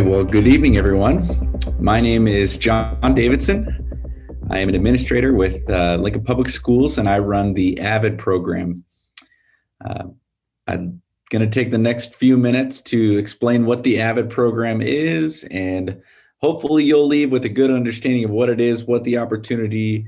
Well, good evening, everyone. My name is Jon Davidson. I am an administrator with Lincoln Public Schools, and I run the AVID program. I'm going to take the next few minutes to explain what the AVID program is, and hopefully you'll leave with a good understanding of what it is, what the opportunity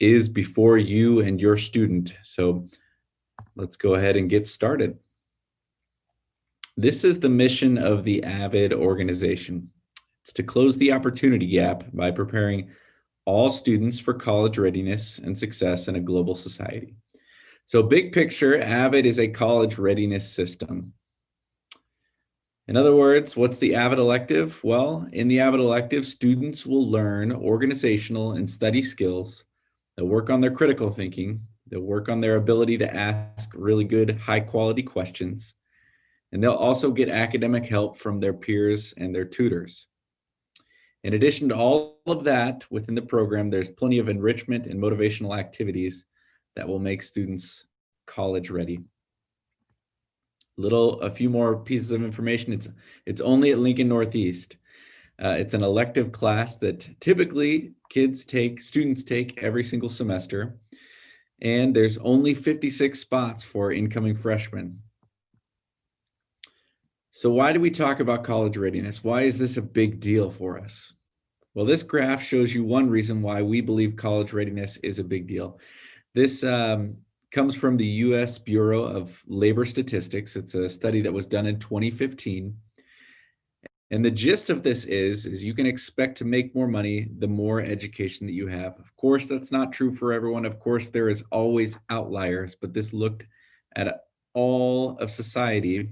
is before you and your student. So let's go ahead and get started. This is the mission of the AVID organization. It's to close the opportunity gap by preparing all students for college readiness and success in a global society. So big picture, AVID is a college readiness system. In other words, what's the AVID Elective? Well, in the AVID Elective, students will learn organizational and study skills. They'll work on their critical thinking. They'll work on their ability to ask really good, high quality questions. And they'll also get academic help from their peers and their tutors. In addition to all of that within the program, there's plenty of enrichment and motivational activities that will make students college ready. A few more pieces of information. It's only at Lincoln Northeast. It's an elective class that typically students take every single semester. And there's only 56 spots for incoming freshmen. So why do we talk about college readiness? Why is this a big deal for us? Well, this graph shows you one reason why we believe college readiness is a big deal. This comes from the U.S. Bureau of Labor Statistics. It's a study that was done in 2015. And the gist of this is you can expect to make more money the more education that you have. Of course, that's not true for everyone. Of course, there is always outliers, but this looked at all of society.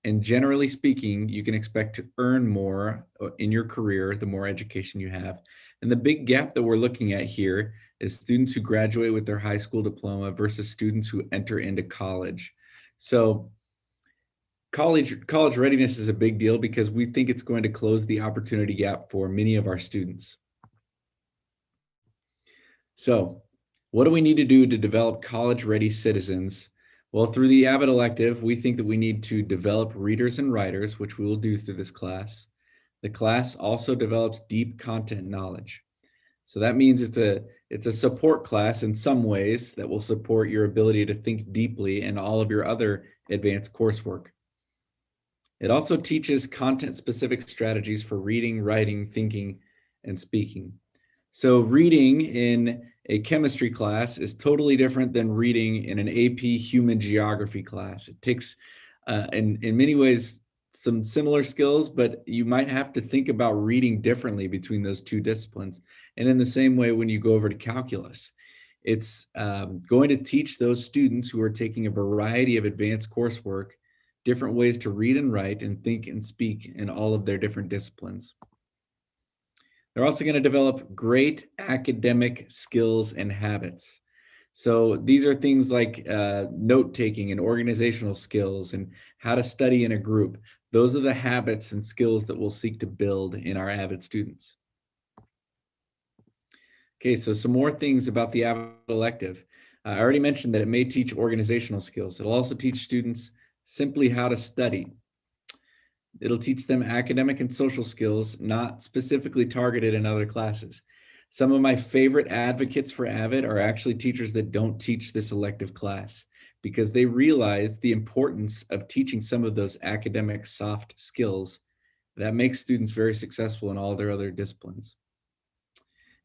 And generally speaking, you can expect to earn more in your career the more education you have. And the big gap that we're looking at here is students who graduate with their high school diploma versus students who enter into college. So college readiness is a big deal because we think it's going to close the opportunity gap for many of our students. So what do we need to do to develop college-ready citizens? Well, through the AVID Elective, we think that we need to develop readers and writers, which we will do through this class. The class also develops deep content knowledge. So that means it's a support class in some ways that will support your ability to think deeply and all of your other advanced coursework. It also teaches content-specific strategies for reading, writing, thinking, and speaking. So reading in a chemistry class is totally different than reading in an AP human geography class. It takes, in many ways, some similar skills, but you might have to think about reading differently between those two disciplines. And in the same way, when you go over to calculus, it's going to teach those students who are taking a variety of advanced coursework different ways to read and write and think and speak in all of their different disciplines. They're also going to develop great academic skills and habits. So these are things like note-taking and organizational skills and how to study in a group. Those are the habits and skills that we'll seek to build in our AVID students. Okay, so some more things about the AVID Elective. I already mentioned that it may teach organizational skills. It'll also teach students simply how to study. It'll teach them academic and social skills, not specifically targeted in other classes. Some of my favorite advocates for AVID are actually teachers that don't teach this elective class because they realize the importance of teaching some of those academic soft skills that makes students very successful in all their other disciplines.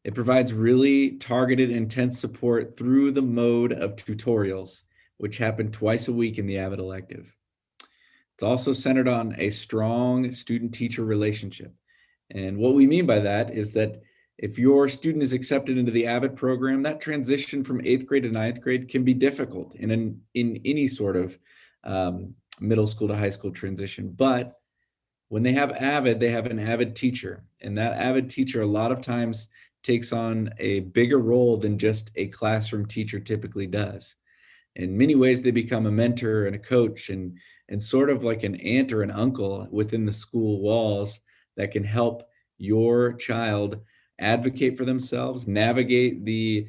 It provides really targeted, intense support through the mode of tutorials, which happen twice a week in the AVID Elective. It's also centered on a strong student-teacher relationship. And what we mean by that is that if your student is accepted into the AVID program, that transition from 8th grade to 9th grade can be difficult in any sort of middle school to high school transition. But when they have AVID, they have an AVID teacher. And that AVID teacher a lot of times takes on a bigger role than just a classroom teacher typically does. In many ways, they become a mentor and a coach and sort of like an aunt or an uncle within the school walls that can help your child advocate for themselves, navigate the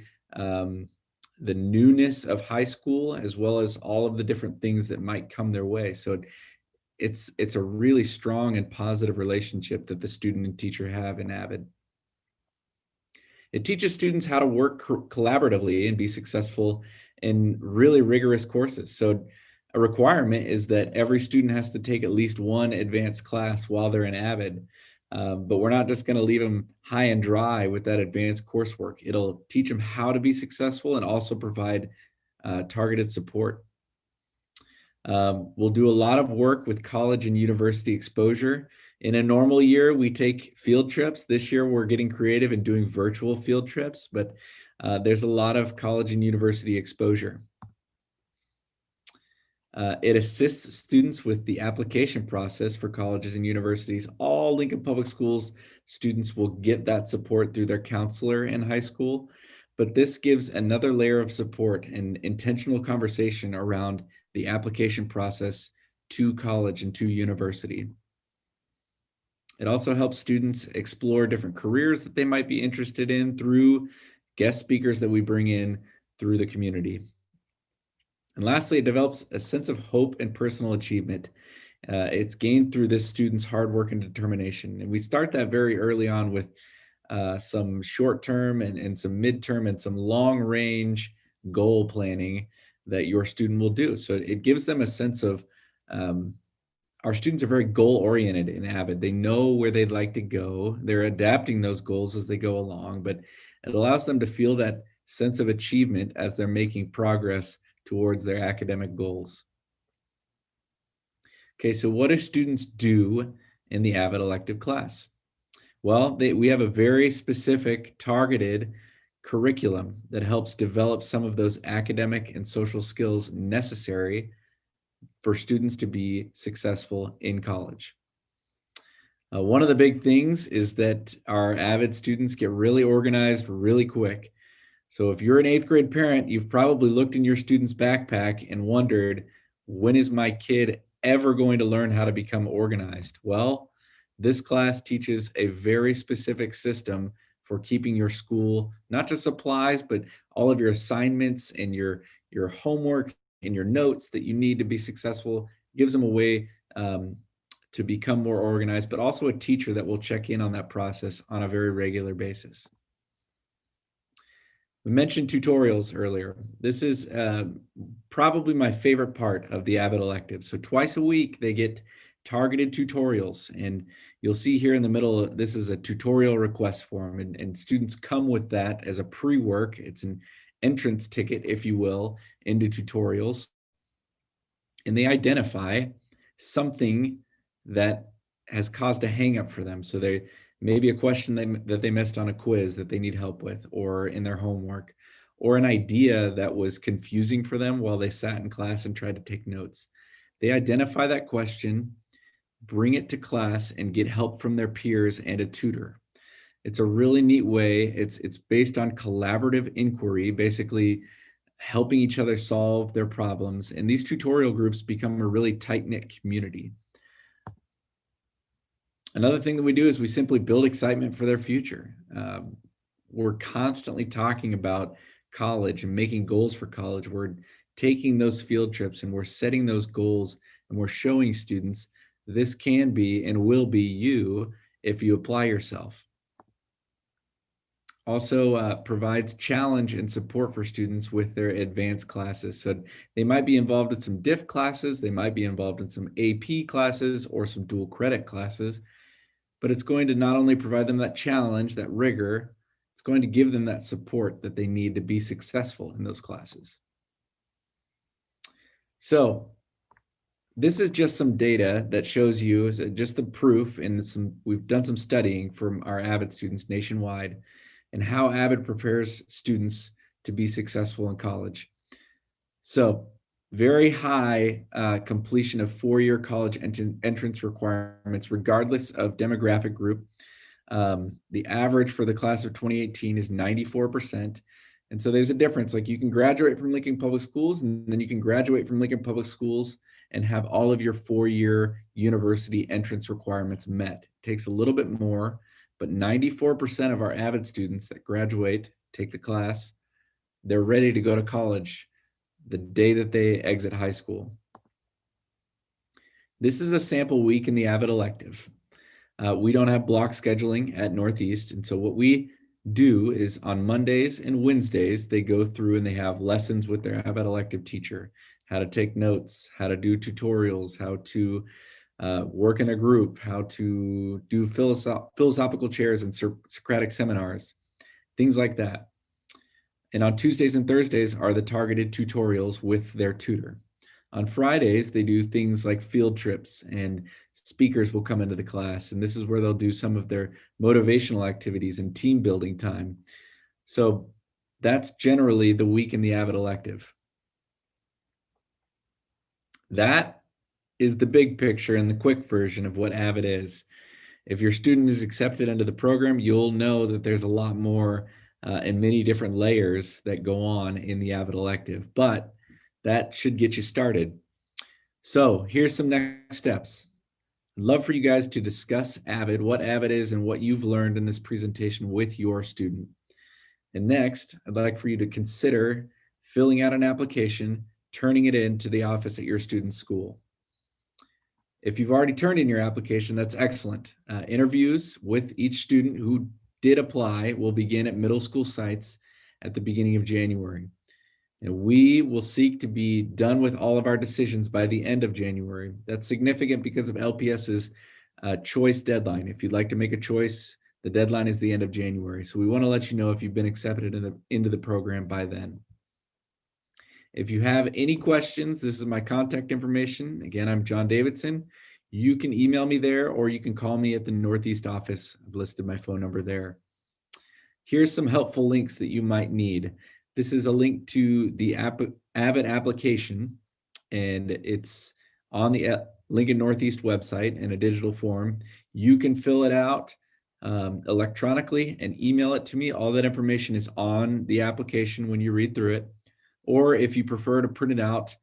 newness of high school, as well as all of the different things that might come their way. So it's a really strong and positive relationship that the student and teacher have in AVID. It teaches students how to work collaboratively and be successful in really rigorous courses. So a requirement is that every student has to take at least one advanced class while they're in AVID. But we're not just going to leave them high and dry with that advanced coursework. It'll teach them how to be successful and also provide targeted support. We'll do a lot of work with college and university exposure. In a normal year, we take field trips. This year, we're getting creative and doing virtual field trips, but there's a lot of college and university exposure. It assists students with the application process for colleges and universities. All Lincoln Public Schools students will get that support through their counselor in high school, but this gives another layer of support and intentional conversation around the application process to college and to university. It also helps students explore different careers that they might be interested in through guest speakers that we bring in through the community. And lastly, it develops a sense of hope and personal achievement. It's gained through this student's hard work and determination. And we start that very early on with some short-term and some midterm and some long-range goal planning that your student will do. So it gives them a sense of, our students are very goal-oriented in AVID. They know where they'd like to go. They're adapting those goals as they go along, but it allows them to feel that sense of achievement as they're making progress towards their academic goals. Okay, so what do students do in the AVID elective class? Well, we have a very specific targeted curriculum that helps develop some of those academic and social skills necessary for students to be successful in college. One of the big things is that our AVID students get really organized really quick. So if you're an 8th grade parent, you've probably looked in your student's backpack and wondered, when is my kid ever going to learn how to become organized? Well, this class teaches a very specific system for keeping your school, not just supplies, but all of your assignments and your homework and your notes that you need to be successful. It gives them a way to become more organized, but also a teacher that will check in on that process on a very regular basis. We mentioned tutorials earlier. This is probably my favorite part of the AVID elective. So twice a week, they get targeted tutorials. And you'll see here in the middle, this is a tutorial request form. And students come with that as a pre-work. It's an entrance ticket, if you will, into tutorials. And they identify something that has caused a hang-up for them. So they maybe a question that they missed on a quiz that they need help with, or in their homework, or an idea that was confusing for them while they sat in class and tried to take notes. They identify that question, bring it to class, and get help from their peers and a tutor. It's a really neat way. It's based on collaborative inquiry, basically helping each other solve their problems. And these tutorial groups become a really tight-knit community. Another thing that we do is we simply build excitement for their future. We're constantly talking about college and making goals for college. We're taking those field trips and we're setting those goals, and we're showing students this can be and will be you if you apply yourself. Also provides challenge and support for students with their advanced classes. So they might be involved in some diff classes, they might be involved in some AP classes or some dual credit classes, but it's going to not only provide them that challenge, that rigor, it's going to give them that support that they need to be successful in those classes. So this is just some data that shows you just the proof, and we've done some studying from our AVID students nationwide and how AVID prepares students to be successful in college. So very high completion of 4-year college entrance requirements, regardless of demographic group. The average for the class of 2018 is 94%. And so there's a difference. Like, you can graduate from Lincoln Public Schools, and then you can graduate from Lincoln Public Schools and have all of your 4-year university entrance requirements met. It takes a little bit more, but 94% of our AVID students that graduate, take the class, they're ready to go to college the day that they exit high school. This is a sample week in the AVID elective. We don't have block scheduling at Northeast. And so what we do is on Mondays and Wednesdays, they go through and they have lessons with their AVID elective teacher, how to take notes, how to do tutorials, how to work in a group, how to do philosophical chairs and Socratic seminars, things like that. And on Tuesdays and Thursdays are the targeted tutorials with their tutor. On Fridays, they do things like field trips, and speakers will come into the class. And this is where they'll do some of their motivational activities and team building time. So that's generally the week in the AVID elective. That is the big picture and the quick version of what AVID is. If your student is accepted into the program, you'll know that there's a lot more and many different layers that go on in the AVID elective, but that should get you started. So here's some next steps. I'd love for you guys to discuss AVID, what AVID is, and what you've learned in this presentation with your student. And next, I'd like for you to consider filling out an application, turning it in to the office at your student's school. If you've already turned in your application, that's excellent. Interviews with each student who did apply will begin at middle school sites at the beginning of January. And we will seek to be done with all of our decisions by the end of January. That's significant because of LPS's choice deadline. If you'd like to make a choice, the deadline is the end of January. So we want to let you know if you've been accepted into the program by then. If you have any questions, this is my contact information. Again, I'm Jon Davidson. You can email me there, or you can call me at the Northeast office. I've listed my phone number there. Here's some helpful links that you might need. This is a link to the AVID application, and it's on the Lincoln Northeast website in a digital form. You can fill it out electronically and email it to me. All that information is on the application when you read through it. Or if you prefer to print it out,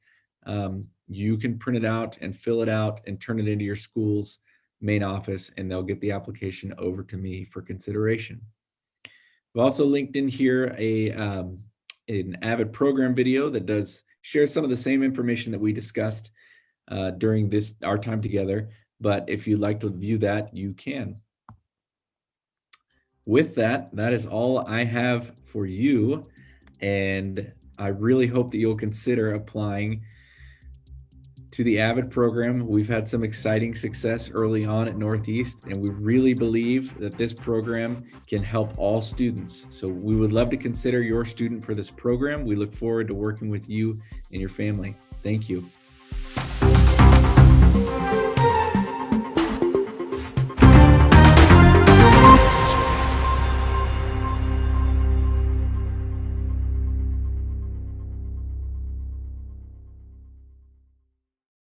you can print it out and fill it out and turn it into your school's main office, and they'll get the application over to me for consideration. I've also linked in here an AVID program video that shares some of the same information that we discussed during our time together. But if you'd like to view that, you can. With that, that is all I have for you. And I really hope that you'll consider applying to the AVID program. We've had some exciting success early on at Northeast, and we really believe that this program can help all students. So we would love to consider your student for this program. We look forward to working with you and your family. Thank you.